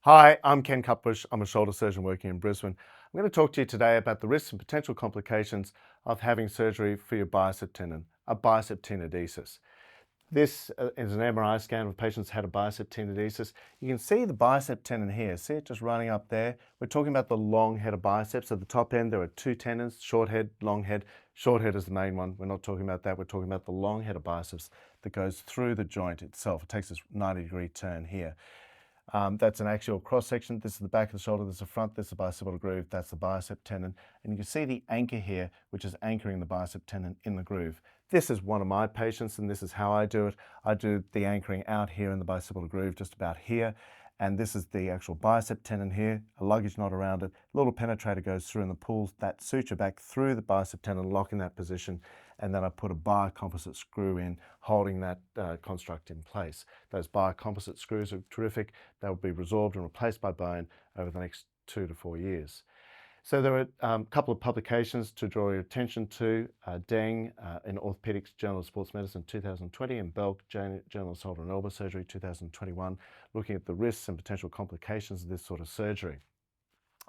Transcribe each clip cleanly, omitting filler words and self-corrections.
Hi, I'm Ken Cutbush. I'm a shoulder surgeon working in Brisbane. I'm going to talk to you today about the risks and potential complications of having surgery for your bicep tendon, a bicep tenodesis. This is an MRI scan of patients who had a bicep tenodesis. You can see the bicep tendon here. See it just running up there? We're talking about the long head of biceps. At the top end, there are two tendons, short head, long head. Short head is the main one. We're not talking about that. We're talking about the long head of biceps that goes through the joint itself. It takes this 90-degree turn here. That's an axial cross section. This is the back of the shoulder, this is the front, this is the bicipital groove, that's the bicep tendon. And you can see the anchor here, which is anchoring the bicep tendon in the groove. This is one of my patients, and this is how I do it. I do the anchoring out here in the bicipital groove, just about here. And this is the actual bicep tendon here, a luggage knot around it. A little penetrator goes through and pulls that suture back through the bicep tendon, locking that position. And then I put a biocomposite screw in, holding that construct in place. Those biocomposite screws are terrific. They will be resorbed and replaced by bone over the next 2 to 4 years. So there are a couple of publications to draw your attention to. Deng in Orthopaedic Journal of Sports Medicine 2020 and Belk Journal of Shoulder and Elbow Surgery 2021, looking at the risks and potential complications of this sort of surgery.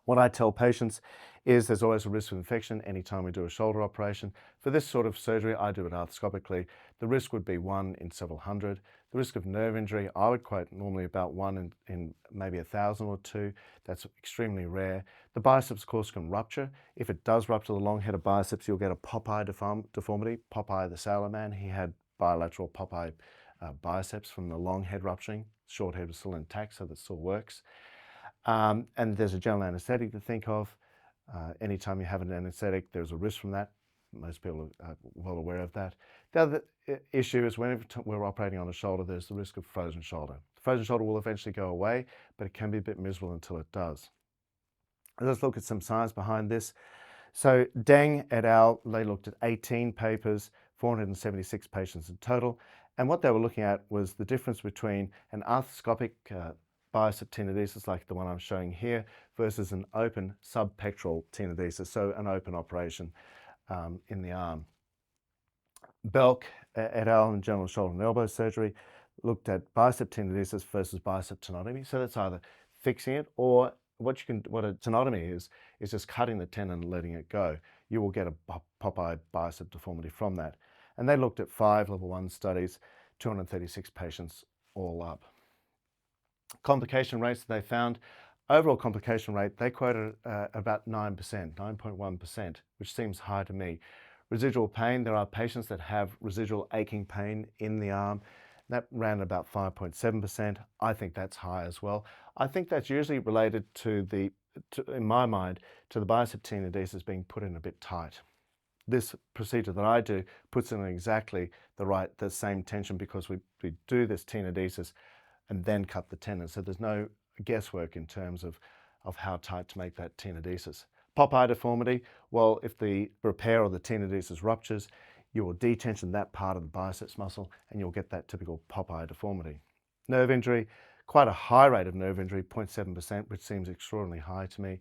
What I tell patients is there's always a risk of infection anytime we do a shoulder operation. For this sort of surgery, I do it arthroscopically. The risk would be 1 in several hundred. The risk of nerve injury, I would quote normally about 1 in maybe 1,000 or 2. That's extremely rare. The biceps, of course, can rupture. If it does rupture the long head of biceps, you'll get a Popeye deformity. Popeye the Sailor Man, he had bilateral Popeye biceps from the long head rupturing. Short head was still intact, so that still works. And there's a general anesthetic to think of. Anytime you have an anesthetic, there's a risk from that. Most people are well aware of that. The other issue is whenever we're operating on a shoulder, there's the risk of frozen shoulder. The frozen shoulder will eventually go away, but it can be a bit miserable until it does. Let's look at some science behind this. So Deng et al., they looked at 18 papers, 476 patients in total. And what they were looking at was the difference between an arthroscopic bicep tenodesis, like the one I'm showing here, versus an open subpectoral tenodesis, so an open operation in the arm. Belk et al. In Journal of Shoulder and Elbow Surgery looked at bicep tenodesis versus bicep tenotomy. So that's either fixing it, or what a tenotomy is just cutting the tendon and letting it go. You will get a Popeye bicep deformity from that. And they looked at 5 level 1 studies, 236 patients all up. Complication rates they found, overall complication rate, they quoted about 9%, 9.1%, which seems high to me. Residual pain, there are patients that have residual aching pain in the arm. That ran about 5.7%. I think that's high as well. I think that's usually related in my mind, to the bicep tenodesis being put in a bit tight. This procedure that I do puts in exactly the same tension, because we do this tenodesis and then cut the tendon. So there's no guesswork in terms of how tight to make that tenodesis. Popeye deformity, well, if the repair or the tenodesis ruptures, you will detension that part of the biceps muscle and you'll get that typical Popeye deformity. Nerve injury, quite a high rate of nerve injury, 0.7%, which seems extraordinarily high to me,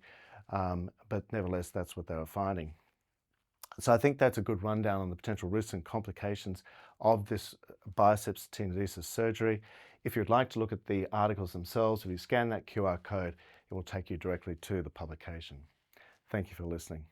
but nevertheless, that's what they were finding. So I think that's a good rundown on the potential risks and complications of this biceps tenodesis surgery. If you'd like to look at the articles themselves, if you scan that QR code, it will take you directly to the publication. Thank you for listening.